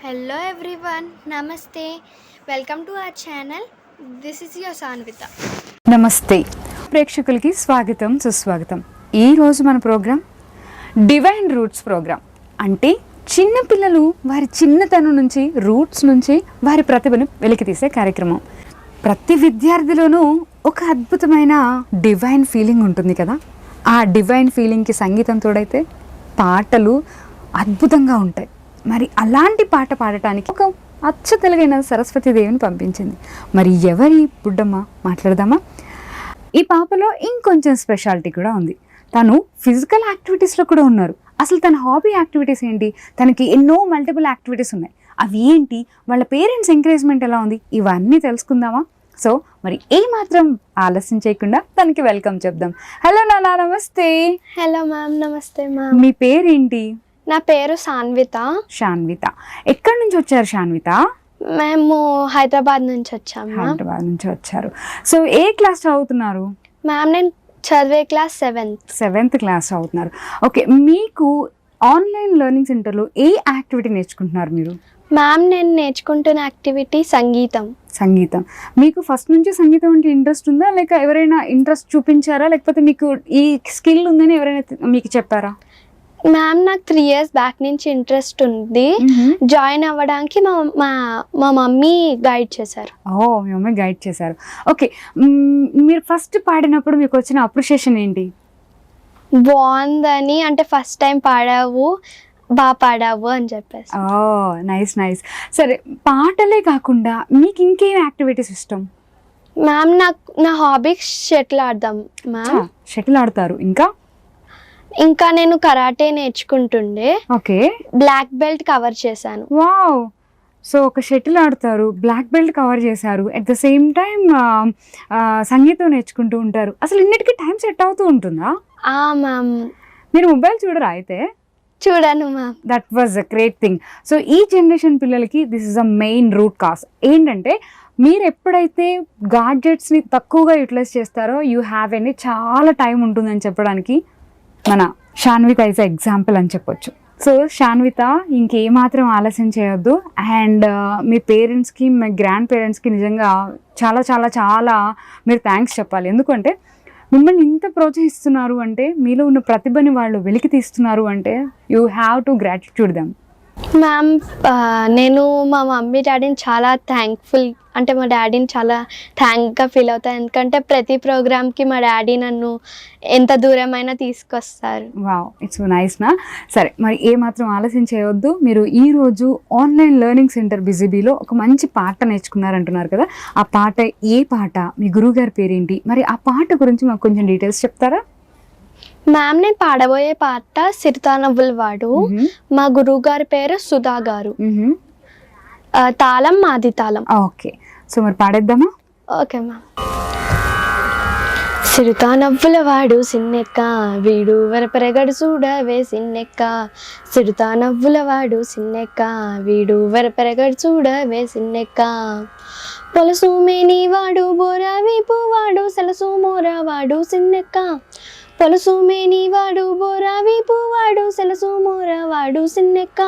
Hello everyone, Namaste. Welcome to our channel. This is your Sanvita. నమస్తే ప్రేక్షకులకి స్వాగతం సుస్వాగతం. ఈరోజు మన ప్రోగ్రాం డివైన్ రూట్స్ ప్రోగ్రాం. అంటే చిన్నపిల్లలు వారి చిన్నతనం నుంచి రూట్స్ నుంచి వారి ప్రతిభను వెలికితీసే కార్యక్రమం. ప్రతి విద్యార్థిలోనూ ఒక అద్భుతమైన డివైన్ ఫీలింగ్ ఉంటుంది కదా. ఆ డివైన్ ఫీలింగ్కి సంగీతం తోడైతే పాటలు అద్భుతంగా ఉంటాయి. మరి అలాంటి పాట పాడటానికి ఒక అచ్చ తెలుగైన సరస్వతీదేవిని పంపించింది. మరి ఎవరి బుడ్డమ్మ మాట్లాడదామా? ఈ పాపలో ఇంకొంచెం స్పెషాలిటీ కూడా ఉంది. తను ఫిజికల్ యాక్టివిటీస్లో కూడా ఉన్నారు. అసలు తన హాబీ యాక్టివిటీస్ ఏంటి? తనకి ఎన్నో మల్టిపుల్ యాక్టివిటీస్ ఉన్నాయి. అవి ఏంటి? వాళ్ళ పేరెంట్స్ ఎంకరేజ్మెంట్ ఎలా ఉంది? ఇవన్నీ తెలుసుకుందామా? సో మరి ఏమాత్రం ఆలస్యం చేయకుండా తనకి వెల్కమ్ చెప్దాం. హలో నాన్న, నమస్తే. హలో మ్యామ్, నమస్తే మ్యామ్. మీ పేరేంటి? నా పేరు సాన్విత. శాన్విత. ఎక్కడి నుంచి వచ్చారు శాన్విత? మేము హైదరాబాద్ నుంచి వచ్చాము. హైదరాబాద్ నుంచి వచ్చారు. సో ఏ క్లాస్ చదువుతున్నారు? మ్యామ్ నేను చదివే క్లాస్ సెవెంత్ క్లాస్ చదువుతున్నారు. ఓకే, మీకు ఆన్లైన్ లెర్నింగ్ సెంటర్లో ఏ యాక్టివిటీ నేర్చుకుంటున్నారు మీరు? మ్యామ్ నేను నేర్చుకుంటున్న యాక్టివిటీ సంగీతం. మీకు ఫస్ట్ నుంచి సంగీతం అంటే ఇంట్రెస్ట్ ఉందా, లేక ఎవరైనా ఇంట్రెస్ట్ చూపించారా, లేకపోతే మీకు ఈ స్కిల్ ఉందని ఎవరైనా మీకు చెప్పారా? మ్యామ్ నాకు 3 years బ్యాక్ నుంచి ఇంట్రెస్ట్ ఉంది. జాయిన్ అవ్వడానికి మా మమ్మీ గైడ్ చేశారు. మీ మమ్మీ గైడ్ చేశారు. ఓకే, మీరు ఫస్ట్ పాడినప్పుడు మీకు వచ్చిన అప్రిషియేషన్ ఏంటి? బాగుందని, అంటే ఫస్ట్ టైం బాగా పాడావు అని చెప్పేసి. నైస్. సరే, పాటలే కాకుండా మీకు ఇంకేం యాక్టివిటీస్ ఇష్టం? మ్యామ్ నా హాబీ షటిల్ ఆడదాం మ్యామ్. షటిల్ ఆడతారు. ఇంకా నేను కరాటే నేర్చుకుంటుండే. ఓకే, బ్లాక్ బెల్ట్ కవర్ చేశాను. వావ్. సో ఒక షటిల్ ఆడతారు, బ్లాక్ బెల్ట్ కవర్ చేశారు, అట్ ద సేమ్ టైం సంగీతం నేర్చుకుంటూ ఉంటారు. అసలు ఇన్నిటికీ టైం సెట్ అవుతూ ఉంటుందా? మ్యామ్. మీరు మొబైల్ చూడరా అయితే? చూడను ma'am. That was a great thing. So ఈ జనరేషన్ పిల్లలకి this is a main root cause. ఏంటంటే మీరు ఎప్పుడైతే గాడ్జెట్స్ని తక్కువగా యూటిలైజ్ చేస్తారో యూ హ్యావ్ ఎనీ చాలా టైం ఉంటుందని చెప్పడానికి మన శాన్విత ఇస్ ఎగ్జాంపుల్ అని చెప్పొచ్చు. సో శాన్విత, ఇంకేమాత్రం ఆలస్యం చేయొద్దు. అండ్ మీ పేరెంట్స్కి, మీ గ్రాండ్ పేరెంట్స్కి నిజంగా చాలా చాలా చాలా మీరు థ్యాంక్స్ చెప్పాలి. ఎందుకంటే మిమ్మల్ని ఇంత ప్రోత్సహిస్తున్నారు అంటే, మీలో ఉన్న ప్రతిభని వాళ్ళు వెలికి తీస్తున్నారు అంటే you have to gratitude them. Ma'am, నేను మా మమ్మీ డాడీని చాలా థ్యాంక్ఫుల్, అంటే మా డాడీని చాలా థ్యాంక్గా ఫీల్ అవుతాను. ఎందుకంటే ప్రతి ప్రోగ్రామ్కి మా డాడీ నన్ను ఎంత దూరమైనా తీసుకొస్తారు. వావ్, ఇట్స్ నైస్ నా. సరే, మరి ఏమాత్రం ఆలస్యం చేయవద్దు. మీరు ఈరోజు ఆన్లైన్ లెర్నింగ్ సెంటర్ బిజీబీలో ఒక మంచి పాట నేర్చుకున్నారంటున్నారు కదా. ఆ పాట ఏ పాట? మీ గురువుగారి పేరేంటి? మరి ఆ పాట గురించి మాకు కొంచెం డీటెయిల్స్ చెప్తారా? మ్యామ్, నేను పాడబోయే పాట సిరితానవ్వుల వాడు. మా గురువు గారి పేరు సుధా గారు. తాళం మాది తాళం. ఓకే, సో మరి పాడేద్దామా? Okay ma'am. సిరితానవ్వుల వాడు సిన్నెక్క, వీడు వరపెరగడు చూడవే సిన్నెక్క. సిరితానవ్వుల వాడు సిన్నెక్క, వీడు వరపెరగడు చూడవే సిన్నెక్క. పొలసు మేని వాడు బోరా వీపు వాడు, సలసు మోరా వాడు సిన్నెక్క. పొలసు మేని వాడు బోరా వీపు వాడు, సలసు మోరా వాడు సిన్నెక్క.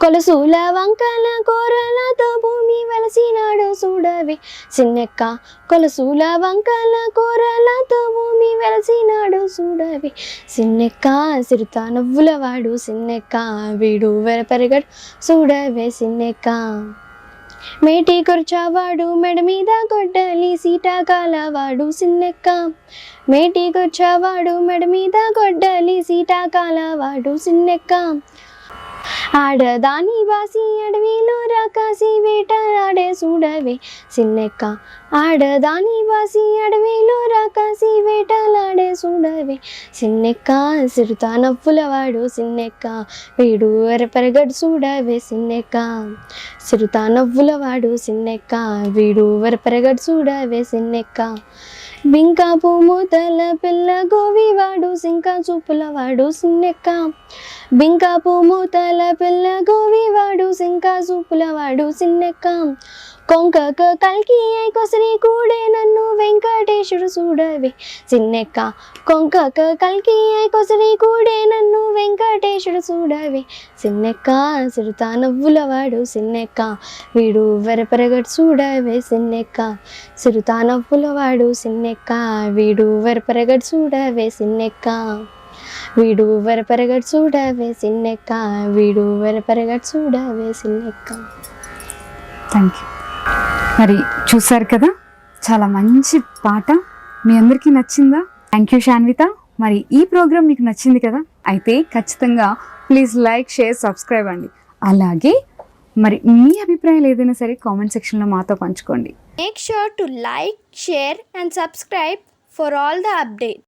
కొలసూల వంకల కూరలతో భూమి వెలసినాడు చూడవే సిన్నెక్క. కొలసూల వంకల కూరలతో భూమి వెలసినాడు చూడవే సిన్నెక్క. సిరితానవ్వుల వాడు సిన్నెక్క, వీడు వెరపెరగడు చూడవే సిన్నెక్క. మేటి కొర్చావాడు మెడ మీద గొడ్డలి సీటాకాలవాడు సిన్నెక్క. మేటి కొర్చావాడు మెడ మీద గొడ్డలి సీటాకాలవాడు సిన్నెక్క. ఆడదాని బాసి అడవిలో రాకాసి వేటలాడే చూడవే సిన్నెక్క. ఆడదాని బాసి అడవిలో రాకాసి వేటలాడే చూడవే సిన్నెక్క. సిరితానవ్వుల వాడు సిన్నెక్క, వీడు వరపెరగడు చూడవే సిన్నెక్క. సిరితానవ్వుల వాడు సిన్నెక్క, వీడు వరపెరగడు చూడవే సిన్నెక్క. బింకాపు మూతల పిల్ల గోవివాడు సింకా చూపులవాడు సిన్నెక్క. బింకాపు మూతల పిల్ల గోవివాడు సింకా చూపులవాడు సిన్నెక్క. కొంకక కల్కి కొసరి కూడే నన్ను వెంకటేశుడు చూడవే సిన్నెక్క. కొంకక కల్కి కొసరి కూడే నన్ను వెంకటేశుడు చూడవే సిన్నెక్క. సిరుతా నవ్వులవాడు సిన్నెక్క వీడు వెరపెరగడు చూడవే సిన్నెక్క. సిరుతా నవ్వులవాడు సిన్నెక్క వీడు వెరపెరగడు చూడవే సిన్నెక్క. వీడు వెరపెరగడు చూడవే సిన్నెక్క వీడు వెరపెరగడు చూడవే సిన్నెక్క. Thank you. మరి చూసారు కదా, చాలా మంచి పాట. మీ అందరికీ నచ్చిందా? Thank you Sanvitha. మరి ఈ ప్రోగ్రామ్ మీకు నచ్చింది కదా, అయితే ఖచ్చితంగా ప్లీజ్ లైక్, షేర్, సబ్స్క్రైబ్ అండి. అలాగే మరి మీ అభిప్రాయాలు ఏదైనా సరే కామెంట్ సెక్షన్లో మాతో పంచుకోండి. Make sure to like, share and subscribe for all the updates.